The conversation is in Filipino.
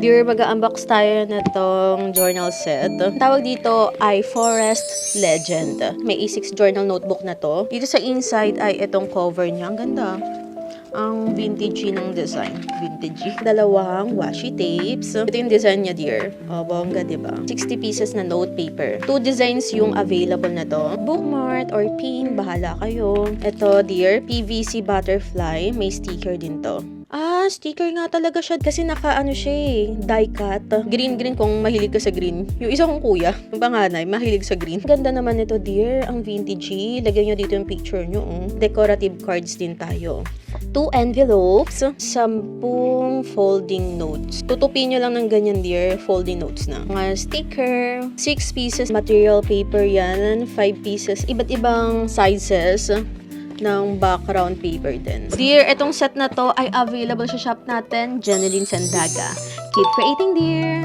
Dear, mag-unbox tayo na tong journal set. Tawag dito ay Forest Legend. May A6 journal notebook na to. Dito sa inside ay itong cover niya. Ang ganda. Ang vintage ng design. Vintage. Dalawang washi tapes. Ito yung design niya, dear. Oh, bongga, diba? 60 pieces na note paper. 2 designs yung available na to. Bookmark or pin, bahala kayo. Ito, dear, PVC butterfly. May sticker din to. Sticker nga talaga siya kasi naka-ano siya die cut. Green kung mahilig ka sa green. Yung isa kong kuya, yung panganay, mahilig sa green. Ganda naman ito, dear. Ang vintage. Lagyan nyo dito yung picture nyo. Decorative cards din tayo. 2 envelopes, 10 folding notes. Tutupin nyo lang ng ganyan, dear. Folding notes na. Mga sticker, 6 pieces material paper yan, 5 pieces, iba't ibang sizes ng background paper din. Dear, itong set na to ay available sa shop natin, Jeneline Sandaga. Keep creating, dear!